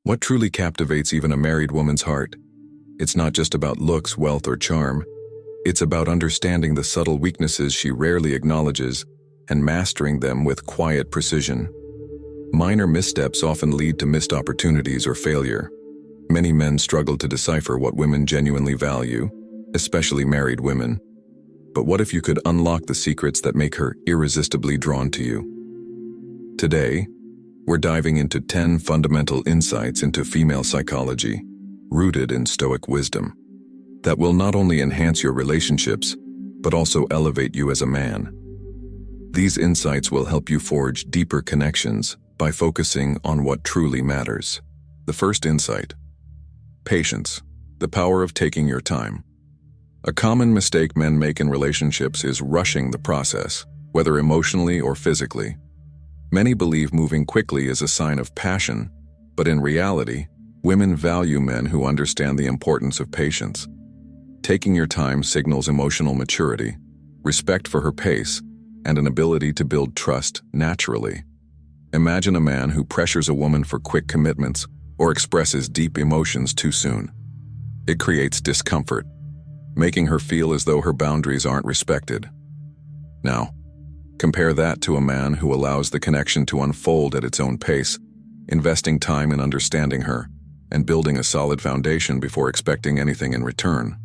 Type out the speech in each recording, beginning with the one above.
What truly captivates even a married woman's heart? It's not just about looks, wealth, or charm. It's about understanding the subtle weaknesses she rarely acknowledges and mastering them with quiet precision. Minor missteps often lead to missed opportunities or failure. Many men struggle to decipher what women genuinely value, especially married women. But what if you could unlock the secrets that make her irresistibly drawn to you? Today, we're diving into 10 fundamental insights into female psychology, rooted in Stoic wisdom, that will not only enhance your relationships, but also elevate you as a man. These insights will help you forge deeper connections by focusing on what truly matters. The first insight: patience, the power of taking your time. A common mistake men make in relationships is rushing the process, whether emotionally or physically. Many believe moving quickly is a sign of passion, but in reality, women value men who understand the importance of patience. Taking your time signals emotional maturity, respect for her pace, and an ability to build trust naturally. Imagine a man who pressures a woman for quick commitments or expresses deep emotions too soon. It creates discomfort, making her feel as though her boundaries aren't respected. Now, compare that to a man who allows the connection to unfold at its own pace, investing time in understanding her and building a solid foundation before expecting anything in return.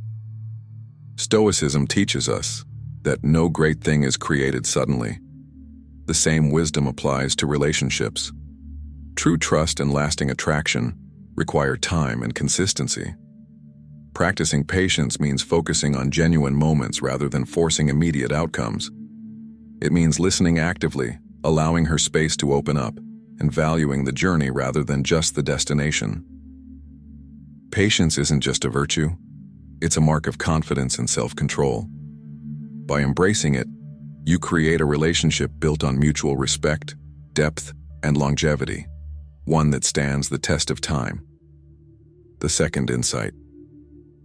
Stoicism teaches us that no great thing is created suddenly. The same wisdom applies to relationships. True trust and lasting attraction require time and consistency. Practicing patience means focusing on genuine moments rather than forcing immediate outcomes. It means listening actively, allowing her space to open up, and valuing the journey rather than just the destination. Patience isn't just a virtue, it's a mark of confidence and self-control. By embracing it, you create a relationship built on mutual respect, depth, and longevity, one that stands the test of time. The second insight: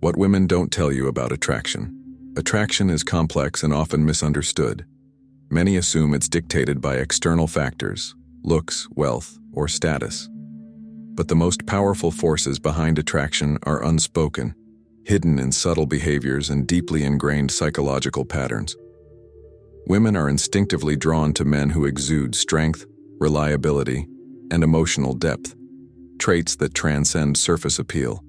what women don't tell you about attraction. Attraction is complex and often misunderstood. Many assume it's dictated by external factors, looks, wealth, or status. But the most powerful forces behind attraction are unspoken, hidden in subtle behaviors and deeply ingrained psychological patterns. Women are instinctively drawn to men who exude strength, reliability, and emotional depth, traits that transcend surface appeal.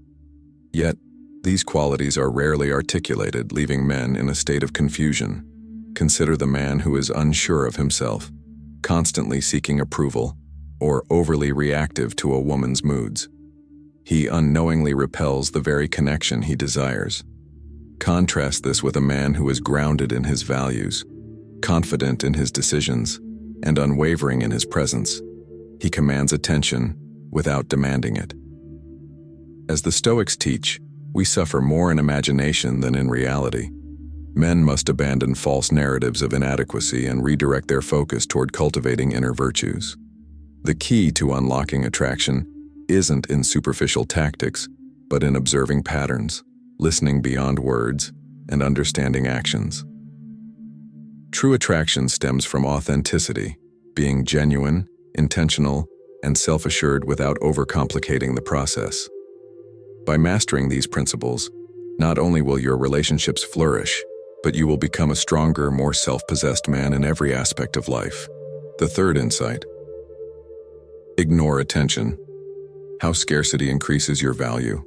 Yet, these qualities are rarely articulated, leaving men in a state of confusion. Consider the man who is unsure of himself, constantly seeking approval, or overly reactive to a woman's moods. He unknowingly repels the very connection he desires. Contrast this with a man who is grounded in his values, confident in his decisions, and unwavering in his presence. He commands attention without demanding it. As the Stoics teach, we suffer more in imagination than in reality. Men must abandon false narratives of inadequacy and redirect their focus toward cultivating inner virtues. The key to unlocking attraction isn't in superficial tactics, but in observing patterns, listening beyond words, and understanding actions. True attraction stems from authenticity, being genuine, intentional, and self-assured without overcomplicating the process. By mastering these principles, not only will your relationships flourish, but you will become a stronger, more self-possessed man in every aspect of life. The third insight: ignore attention. How scarcity increases your value.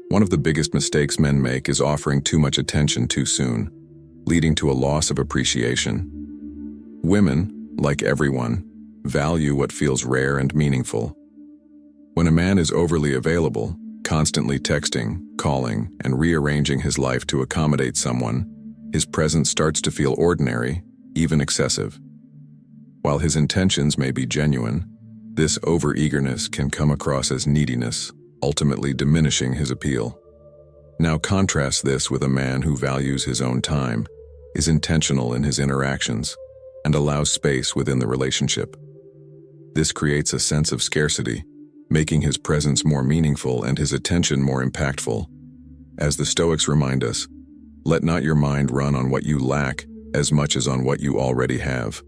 One of the biggest mistakes men make is offering too much attention too soon, leading to a loss of appreciation. Women, like everyone, value what feels rare and meaningful. When a man is overly available, constantly texting, calling, and rearranging his life to accommodate someone, his presence starts to feel ordinary, even excessive. While his intentions may be genuine, this overeagerness can come across as neediness, ultimately diminishing his appeal. Now contrast this with a man who values his own time, is intentional in his interactions, and allows space within the relationship. This creates a sense of scarcity, making his presence more meaningful and his attention more impactful. As the Stoics remind us, let not your mind run on what you lack as much as on what you already have.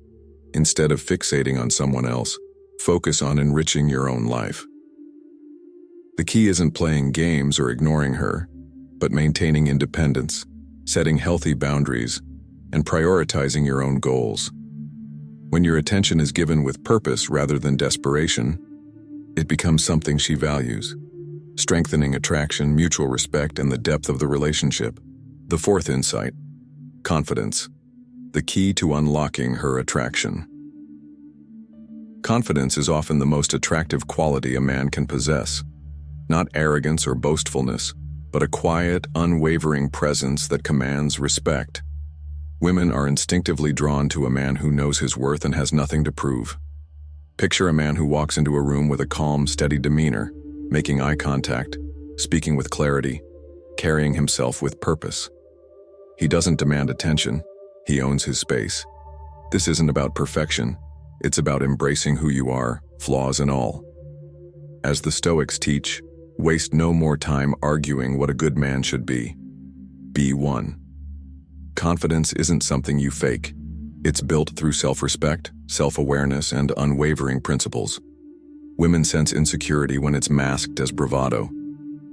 Instead of fixating on someone else, focus on enriching your own life. The key isn't playing games or ignoring her, but maintaining independence, setting healthy boundaries, and prioritizing your own goals. When your attention is given with purpose rather than desperation, it becomes something she values, strengthening attraction, mutual respect, and the depth of the relationship. The fourth insight: confidence, the key to unlocking her attraction. Confidence is often the most attractive quality a man can possess. Not arrogance or boastfulness, but a quiet, unwavering presence that commands respect. Women are instinctively drawn to a man who knows his worth and has nothing to prove. Picture a man who walks into a room with a calm, steady demeanor, making eye contact, speaking with clarity, carrying himself with purpose. He doesn't demand attention, he owns his space. This isn't about perfection, it's about embracing who you are, flaws and all. As the Stoics teach, waste no more time arguing what a good man should be. Be one. Confidence isn't something you fake. It's built through self-respect, self-awareness, and unwavering principles. Women sense insecurity when it's masked as bravado.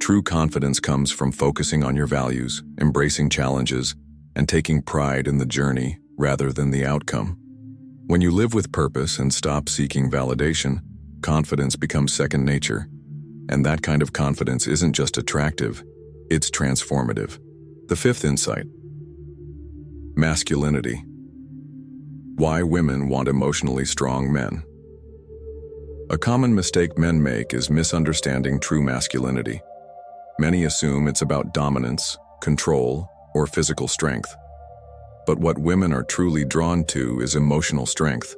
True confidence comes from focusing on your values, embracing challenges, and taking pride in the journey rather than the outcome. When you live with purpose and stop seeking validation, confidence becomes second nature. And that kind of confidence isn't just attractive, it's transformative. The fifth insight: masculinity. Why women want emotionally strong men. A common mistake men make is misunderstanding true masculinity. Many assume it's about dominance, control, or physical strength. But what women are truly drawn to is emotional strength,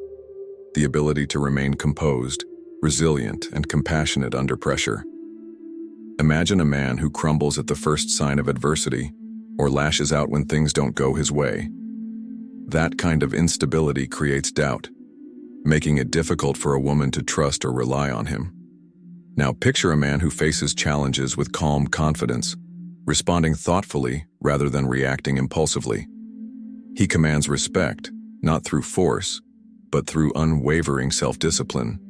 the ability to remain composed, resilient, and compassionate under pressure. Imagine a man who crumbles at the first sign of adversity or lashes out when things don't go his way. That kind of instability creates doubt, making it difficult for a woman to trust or rely on him. Now picture a man who faces challenges with calm confidence, responding thoughtfully rather than reacting impulsively. He commands respect, not through force, but through unwavering self-discipline.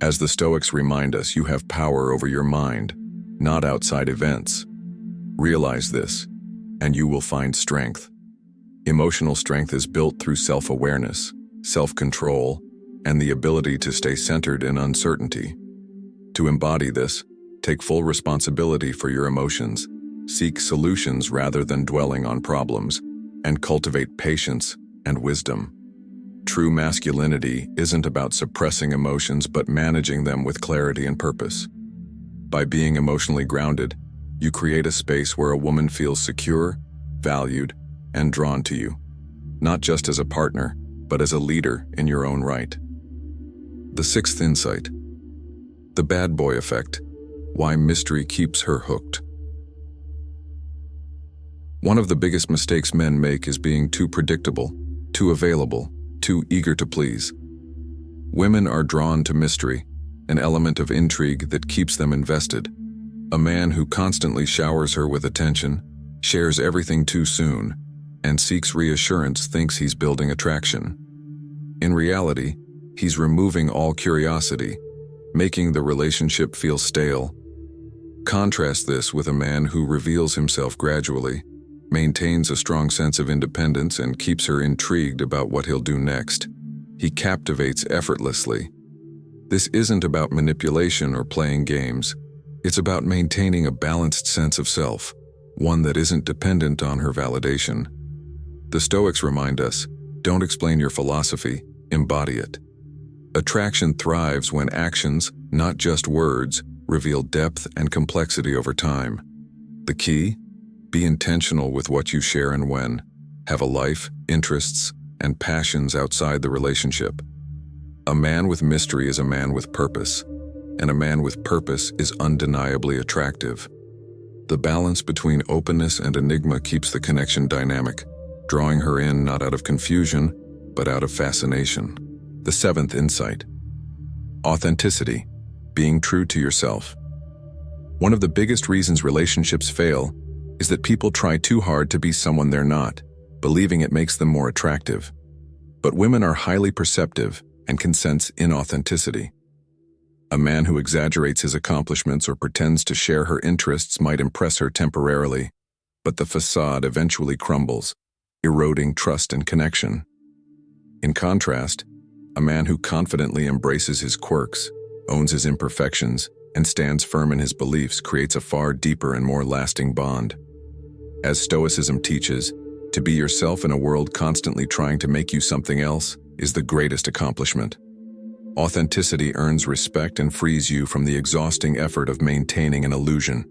As the Stoics remind us, you have power over your mind, not outside events. Realize this, and you will find strength. Emotional strength is built through self-awareness, self-control, and the ability to stay centered in uncertainty. To embody this, take full responsibility for your emotions, seek solutions rather than dwelling on problems, and cultivate patience and wisdom. True masculinity isn't about suppressing emotions but managing them with clarity and purpose. By being emotionally grounded, you create a space where a woman feels secure, valued, and drawn to you, not just as a partner, but as a leader in your own right. The sixth insight: the bad boy effect, why mystery keeps her hooked. One of the biggest mistakes men make is being too predictable, too available, too eager to please. Women are drawn to mystery, an element of intrigue that keeps them invested. A man who constantly showers her with attention, shares everything too soon, and seeks reassurance thinks he's building attraction. In reality, he's removing all curiosity, making the relationship feel stale. Contrast this with a man who reveals himself gradually, maintains a strong sense of independence, and keeps her intrigued about what he'll do next. He captivates effortlessly. This isn't about manipulation or playing games. It's about maintaining a balanced sense of self, one that isn't dependent on her validation. The Stoics remind us, don't explain your philosophy, embody it. Attraction thrives when actions, not just words, reveal depth and complexity over time. The key? Be intentional with what you share and when. Have a life, interests, and passions outside the relationship. A man with mystery is a man with purpose, and a man with purpose is undeniably attractive. The balance between openness and enigma keeps the connection dynamic, drawing her in not out of confusion, but out of fascination. The seventh insight: authenticity, being true to yourself. One of the biggest reasons relationships fail is that people try too hard to be someone they're not, believing it makes them more attractive. But women are highly perceptive and can sense inauthenticity. A man who exaggerates his accomplishments or pretends to share her interests might impress her temporarily, but the facade eventually crumbles, eroding trust and connection. In contrast, a man who confidently embraces his quirks, owns his imperfections, and stands firm in his beliefs creates a far deeper and more lasting bond. As Stoicism teaches, to be yourself in a world constantly trying to make you something else is the greatest accomplishment. Authenticity earns respect and frees you from the exhausting effort of maintaining an illusion.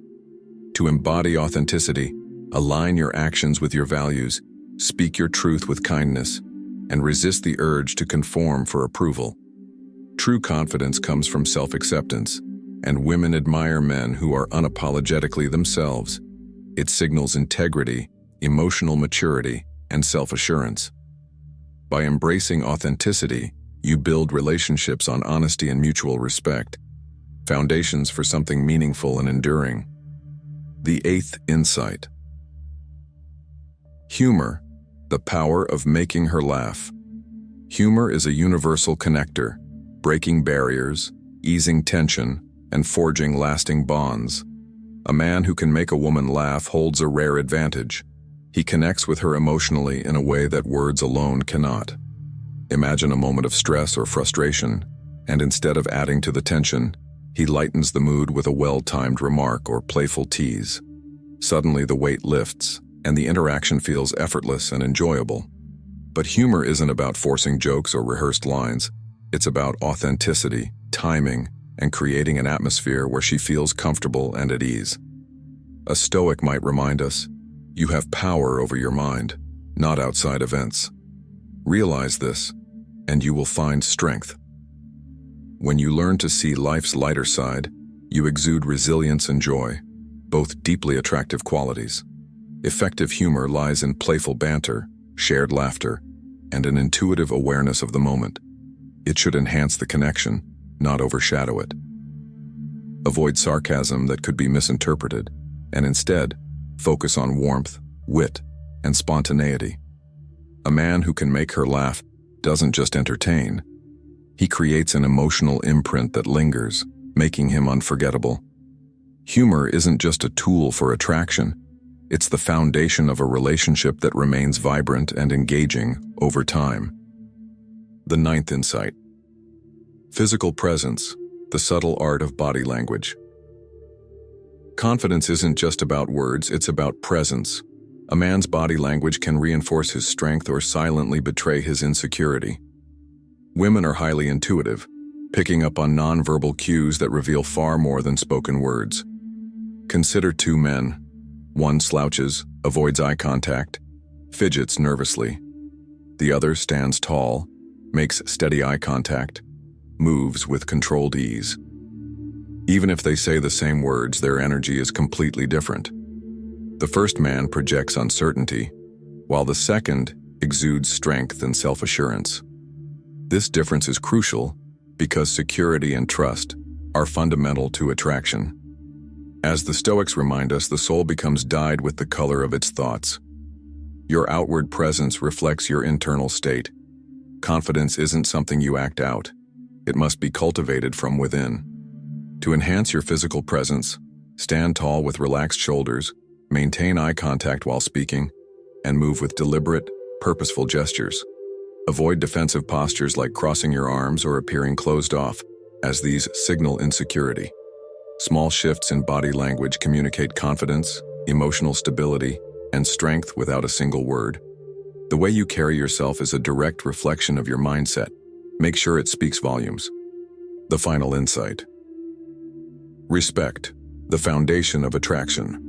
To embody authenticity, align your actions with your values, speak your truth with kindness, and resist the urge to conform for approval. True confidence comes from self-acceptance, and women admire men who are unapologetically themselves. It signals integrity, emotional maturity, and self-assurance. By embracing authenticity, you build relationships on honesty and mutual respect, foundations for something meaningful and enduring. The eighth insight. Humor, the power of making her laugh. Humor is a universal connector, breaking barriers, easing tension, and forging lasting bonds. A man who can make a woman laugh holds a rare advantage. He connects with her emotionally in a way that words alone cannot. Imagine a moment of stress or frustration, and instead of adding to the tension, he lightens the mood with a well-timed remark or playful tease. Suddenly the weight lifts, and the interaction feels effortless and enjoyable. But humor isn't about forcing jokes or rehearsed lines. It's about authenticity, timing, and creating an atmosphere where she feels comfortable and at ease. A Stoic might remind us, you have power over your mind, not outside events. Realize this, and you will find strength. When you learn to see life's lighter side, you exude resilience and joy, both deeply attractive qualities. Effective humor lies in playful banter, shared laughter, and an intuitive awareness of the moment. It should enhance the connection, not overshadow it. Avoid sarcasm that could be misinterpreted, and instead, focus on warmth, wit, and spontaneity. A man who can make her laugh doesn't just entertain. He creates an emotional imprint that lingers, making him unforgettable. Humor isn't just a tool for attraction. It's the foundation of a relationship that remains vibrant and engaging over time. The ninth insight. Physical presence, the subtle art of body language. Confidence isn't just about words, it's about presence. A man's body language can reinforce his strength or silently betray his insecurity. Women are highly intuitive, picking up on nonverbal cues that reveal far more than spoken words. Consider two men. One slouches, avoids eye contact, fidgets nervously. The other stands tall, makes steady eye contact, moves with controlled ease. Even if they say the same words, their energy is completely different. The first man projects uncertainty, while the second exudes strength and self-assurance. This difference is crucial because security and trust are fundamental to attraction. As the Stoics remind us, the soul becomes dyed with the color of its thoughts. Your outward presence reflects your internal state. Confidence isn't something you act out. It must be cultivated from within. To enhance your physical presence, stand tall with relaxed shoulders, maintain eye contact while speaking, and move with deliberate, purposeful gestures. Avoid defensive postures like crossing your arms or appearing closed off, as these signal insecurity. Small shifts in body language communicate confidence, emotional stability, and strength without a single word. The way you carry yourself is a direct reflection of your mindset. Make sure it speaks volumes. The final insight. Respect, the foundation of attraction.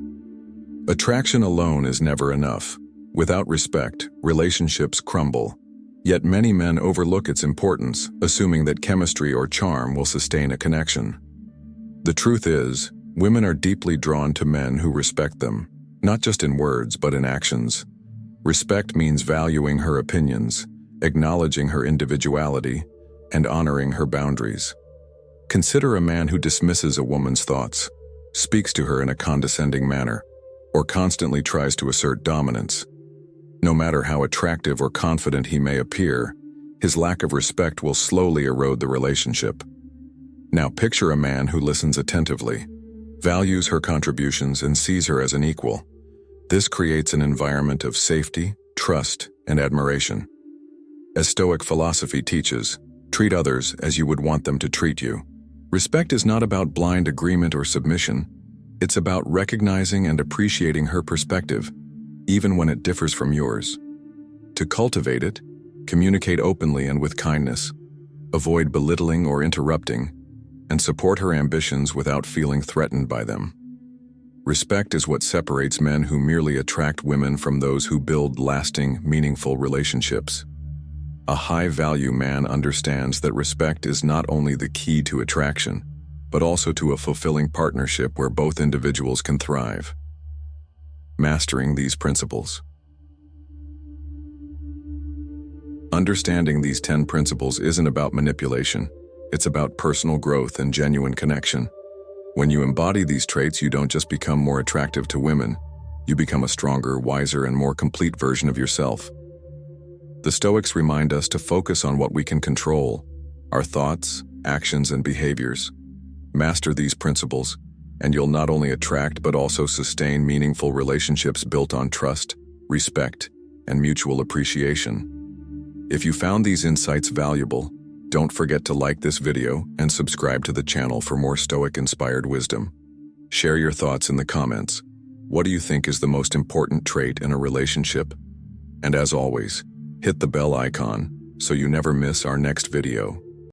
Attraction alone is never enough. Without respect, relationships crumble. Yet many men overlook its importance, assuming that chemistry or charm will sustain a connection. The truth is, women are deeply drawn to men who respect them, not just in words but in actions. Respect means valuing her opinions, acknowledging her individuality, and honoring her boundaries. Consider a man who dismisses a woman's thoughts, speaks to her in a condescending manner, or constantly tries to assert dominance. No matter how attractive or confident he may appear, his lack of respect will slowly erode the relationship. Now picture a man who listens attentively, values her contributions, and sees her as an equal. This creates an environment of safety, trust, and admiration. As Stoic philosophy teaches, treat others as you would want them to treat you. Respect is not about blind agreement or submission. It's about recognizing and appreciating her perspective, even when it differs from yours. To cultivate it, communicate openly and with kindness. Avoid belittling or interrupting, and support her ambitions without feeling threatened by them. Respect is what separates men who merely attract women from those who build lasting, meaningful relationships. A high-value man understands that respect is not only the key to attraction, but also to a fulfilling partnership where both individuals can thrive. Mastering these principles. Understanding these 10 principles isn't about manipulation. It's about personal growth and genuine connection. When you embody these traits, you don't just become more attractive to women, you become a stronger, wiser, and more complete version of yourself. The Stoics remind us to focus on what we can control, our thoughts, actions, and behaviors. Master these principles, and you'll not only attract but also sustain meaningful relationships built on trust, respect, and mutual appreciation. If you found these insights valuable, don't forget to like this video and subscribe to the channel for more Stoic-inspired wisdom. Share your thoughts in the comments. What do you think is the most important trait in a relationship? And as always, hit the bell icon so you never miss our next video.